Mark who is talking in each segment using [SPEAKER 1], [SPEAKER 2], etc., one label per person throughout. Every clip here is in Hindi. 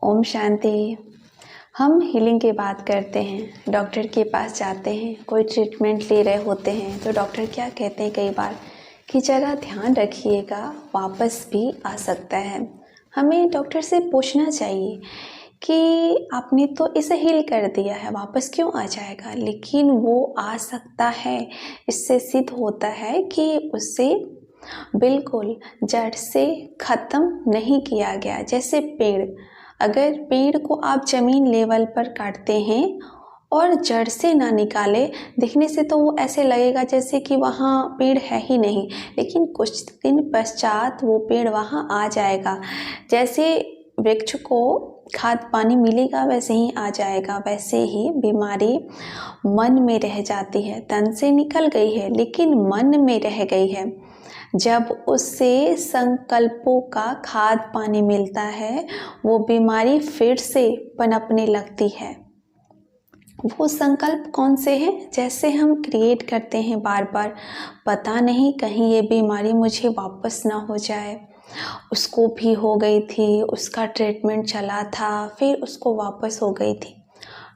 [SPEAKER 1] ओम शांति। हम हीलिंग की बात करते हैं, डॉक्टर के पास जाते हैं, कोई ट्रीटमेंट ले रहे होते हैं तो डॉक्टर क्या कहते हैं कई बार कि ज़रा ध्यान रखिएगा, वापस भी आ सकता है। हमें डॉक्टर से पूछना चाहिए कि आपने तो इसे हील कर दिया है, वापस क्यों आ जाएगा, लेकिन वो आ सकता है। इससे सिद्ध होता है कि उससे बिल्कुल जड़ से ख़त्म नहीं किया गया। जैसे पेड़, अगर पेड़ को आप ज़मीन लेवल पर काटते हैं और जड़ से ना निकाले, दिखने से तो वो ऐसे लगेगा जैसे कि वहाँ पेड़ है ही नहीं, लेकिन कुछ दिन पश्चात वो पेड़ वहाँ आ जाएगा। जैसे वृक्ष को खाद पानी मिलेगा वैसे ही आ जाएगा, वैसे ही बीमारी मन में रह जाती है। तन से निकल गई है लेकिन मन में रह गई है। जब उससे संकल्पों का खाद पानी मिलता है, वो बीमारी फिर से पनपने लगती है। वो संकल्प कौन से हैं? जैसे हम क्रिएट करते हैं बार बार, पता नहीं कहीं ये बीमारी मुझे वापस ना हो जाए। उसको भी हो गई थी, उसका ट्रीटमेंट चला था, फिर उसको वापस हो गई थी।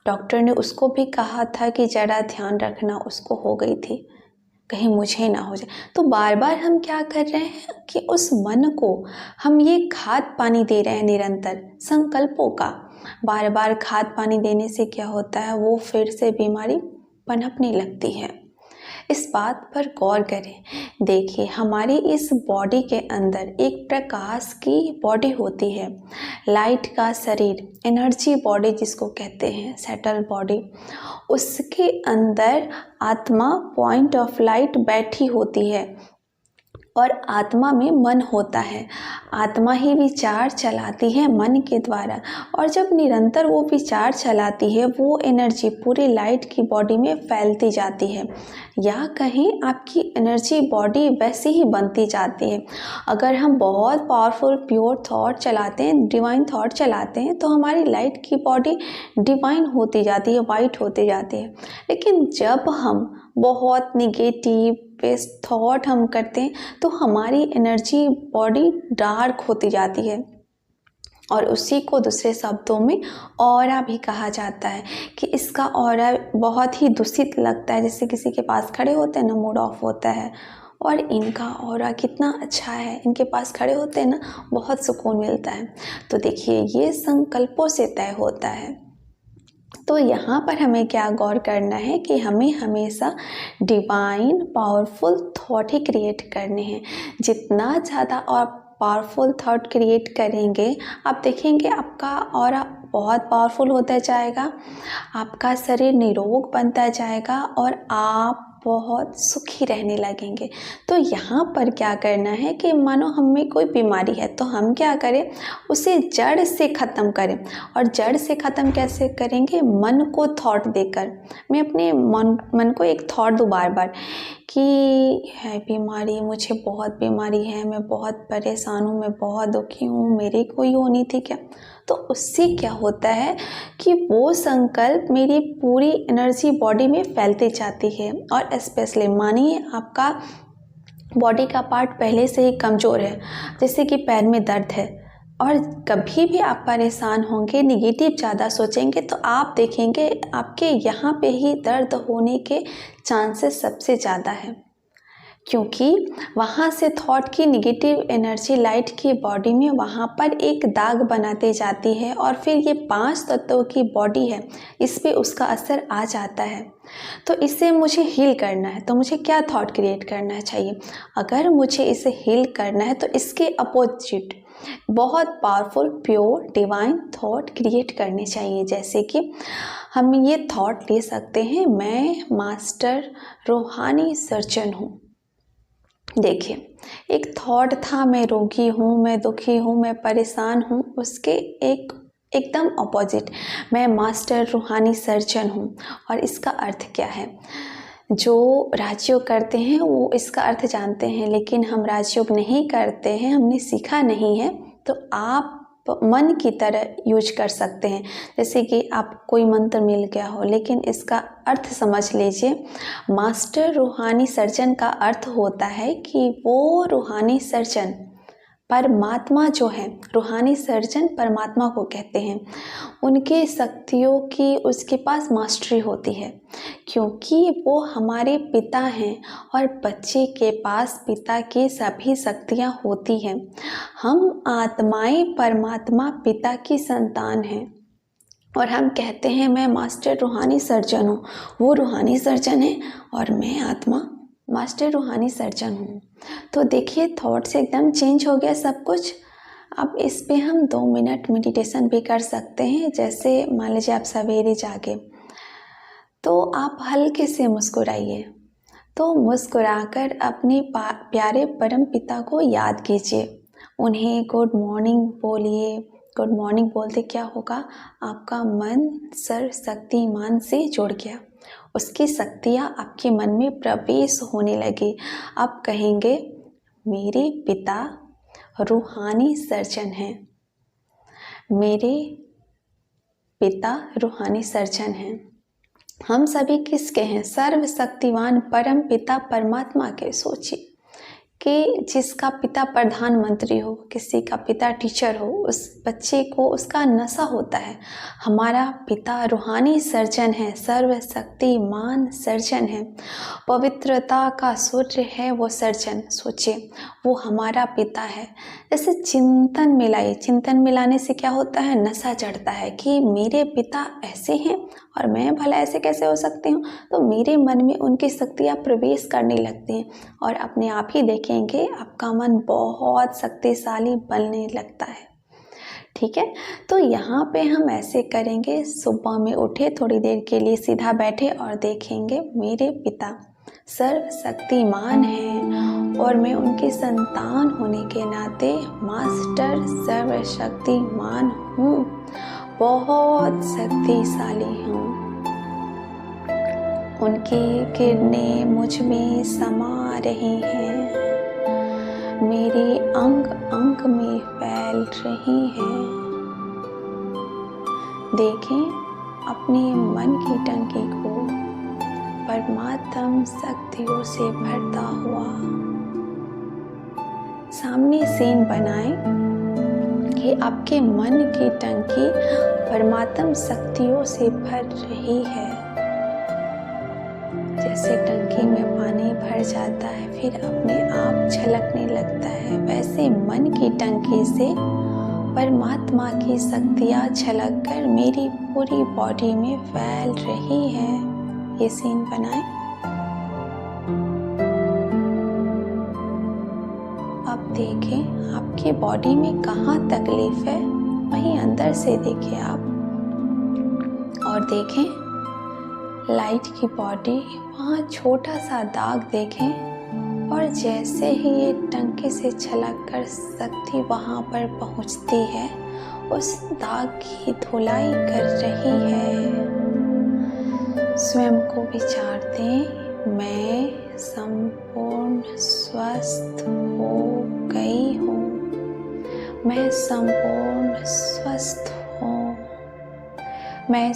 [SPEAKER 1] डॉक्टर ने उसको भी कहा था कि ज़रा ध्यान रखना, उसको हो गई थी, कहीं मुझे ना हो जाए। तो बार बार हम क्या कर रहे हैं कि उस मन को हम ये खाद पानी दे रहे हैं, निरंतर संकल्पों का बार बार खाद पानी देने से क्या होता है, वो फिर से बीमारी पनपने लगती है। इस बात पर गौर करें। देखिए, हमारी इस बॉडी के अंदर एक प्रकाश की बॉडी होती है, लाइट का शरीर, एनर्जी बॉडी जिसको कहते हैं, सेटल बॉडी। उसके अंदर आत्मा, पॉइंट ऑफ लाइट बैठी होती है और आत्मा में मन होता है। आत्मा ही विचार चलाती है मन के द्वारा, और जब निरंतर वो विचार चलाती है, वो एनर्जी पूरी लाइट की बॉडी में फैलती जाती है, या कहीं आपकी एनर्जी बॉडी वैसी ही बनती जाती है। अगर हम बहुत पावरफुल प्योर थॉट चलाते हैं, डिवाइन थॉट चलाते हैं, तो हमारी लाइट की बॉडी डिवाइन होती जाती है, वाइट होती जाती है। लेकिन जब हम बहुत निगेटिव बेस्ड थॉट हम करते हैं तो हमारी एनर्जी बॉडी डार्क होती जाती है, और उसी को दूसरे शब्दों में ऑरा भी कहा जाता है कि इसका ऑरा बहुत ही दूषित लगता है। जैसे किसी के पास खड़े होते हैं ना, मूड ऑफ होता है, और इनका ऑरा कितना अच्छा है, इनके पास खड़े होते हैं ना, बहुत सुकून मिलता है। तो देखिए, ये संकल्पों से तय होता है। तो यहाँ पर हमें क्या गौर करना है कि हमें हमेशा डिवाइन पावरफुल थॉट ही क्रिएट करने हैं। जितना ज़्यादा और पावरफुल थॉट क्रिएट करेंगे, आप देखेंगे आपका ऑरा बहुत पावरफुल होता जाएगा, आपका शरीर निरोग बनता जाएगा और आप बहुत सुखी रहने लगेंगे। तो यहाँ पर क्या करना है कि मानो हमें कोई बीमारी है, तो हम क्या करें, उसे जड़ से ख़त्म करें। और जड़ से ख़त्म कैसे करेंगे? मन को थॉट देकर। मैं अपने मन को एक थॉट दूँ बार बार कि है बीमारी, मुझे बहुत बीमारी है, मैं बहुत परेशान हूँ, मैं बहुत दुखी हूँ, मेरी कोई होनी थी क्या। तो उससे क्या होता है कि वो संकल्प मेरी पूरी एनर्जी बॉडी में फैलती जाती है। और स्पेशली मानिए आपका बॉडी का पार्ट पहले से ही कमज़ोर है, जैसे कि पैर में दर्द है, और कभी भी आप परेशान होंगे, निगेटिव ज़्यादा सोचेंगे, तो आप देखेंगे आपके यहाँ पे ही दर्द होने के चांसेस सबसे ज़्यादा है, क्योंकि वहाँ से थॉट की निगेटिव एनर्जी लाइट की बॉडी में वहाँ पर एक दाग बनाते जाती है, और फिर ये 5 तत्वों की बॉडी है, इस पे उसका असर आ जाता है। तो इसे मुझे हील करना है, तो मुझे क्या थॉट क्रिएट करना चाहिए? अगर मुझे इसे हील करना है तो इसके अपोजिट बहुत powerful pure divine thought create करने चाहिए। जैसे कि हम ये थॉट ले सकते हैं, मैं मास्टर रूहानी सर्जन हूँ। देखिए, एक थॉट था, मैं रोगी हूँ, मैं दुखी हूँ, मैं परेशान हूँ, उसके एकदम अपोजिट मैं मास्टर रूहानी सर्जन हूँ। और इसका अर्थ क्या है? जो राजयोग करते हैं वो इसका अर्थ जानते हैं, लेकिन हम राजयोग नहीं करते हैं, हमने सीखा नहीं है, तो आप मन की तरह यूज कर सकते हैं। जैसे कि आप कोई मंत्र मिल गया हो, लेकिन इसका अर्थ समझ लीजिए। मास्टर रूहानी सर्जन का अर्थ होता है कि वो रूहानी सर्जन परमात्मा जो है, रूहानी सर्जन परमात्मा को कहते हैं, उनके शक्तियों की उसके पास मास्टरी होती है, क्योंकि वो हमारे पिता हैं और बच्चे के पास पिता की सभी शक्तियाँ होती हैं। हम आत्माएं परमात्मा पिता की संतान हैं और हम कहते हैं मैं मास्टर रूहानी सर्जन हूँ। वो रूहानी सर्जन है और मैं आत्मा मास्टर रूहानी सर्जन हूँ। तो देखिए थॉट्स एकदम चेंज हो गया सब कुछ। अब इस पे हम 2 मिनट मेडिटेशन भी कर सकते हैं। जैसे मान लीजिए आप सवेरे जागे तो आप हल्के से मुस्कुराइए, तो मुस्कुराकर अपने प्यारे परम पिता को याद कीजिए, उन्हें गुड मॉर्निंग बोलिए। गुड मॉर्निंग बोलते क्या होगा, आपका मन सर्वशक्तिमान से जुड़ गया, उसकी शक्तियाँ आपके मन में प्रवेश होने लगी। आप कहेंगे मेरे पिता रूहानी सर्जन हैं, मेरे पिता रूहानी सर्जन हैं। हम सभी किसके हैं, सर्वशक्तिवान परम पिता परमात्मा के। सोचिए कि जिसका पिता प्रधानमंत्री हो, किसी का पिता टीचर हो, उस बच्चे को उसका नशा होता है। हमारा पिता रूहानी सर्जन है, सर्वशक्तिमान सर्जन है, पवित्रता का सूर्य है वो सर्जन। सोचिए वो हमारा पिता है। जैसे चिंतन मिलाइए, चिंतन मिलाने से क्या होता है, नशा चढ़ता है कि मेरे पिता ऐसे हैं और मैं भला ऐसे कैसे हो सकती हूँ। तो मेरे मन में उनकी शक्तियाँ प्रवेश करने लगती हैं और अपने आप ही देखेंगे आपका मन बहुत शक्तिशाली बनने लगता है। ठीक है, तो यहाँ पे हम ऐसे करेंगे, सुबह में उठे, थोड़ी देर के लिए सीधा बैठे और देखेंगे मेरे पिता सर्वशक्तिमान हैं और मैं उनकी संतान होने के नाते मास्टर सर्वशक्तिमान हूँ, बहुत शक्तिशाली हूँ। उनकी किरणें मुझ में समा रही हैं, मेरे अंग अंग में फैल रही हैं। देखें अपने मन की टंकी को परमात्म शक्तियों से भरता हुआ। सामने सीन बनाएं कि आपके मन की टंकी परमात्म शक्तियों से भर रही है। जैसे टंकी में पानी भर जाता है फिर अपने आप छलकने लगता है, वैसे मन की टंकी से परमात्मा की शक्तियाँ छलककर मेरी पूरी बॉडी में फैल रही है। ये सीन बनाएं। अब देखें आपकी बॉडी में कहाँ तकलीफ है, वहीं अंदर से देखिए आप और देखें लाइट की बॉडी, वहाँ छोटा सा दाग देखें और जैसे ही ये टंकी से छलककर शक्ति वहाँ पर पहुँचती है, उस दाग की धुलाई कर रही है। स्वयं को विचार दें, मैं संपूर्ण स्वस्थ हो गई हूँ, मैं संपूर्ण स्वस्थ हूँ, मैं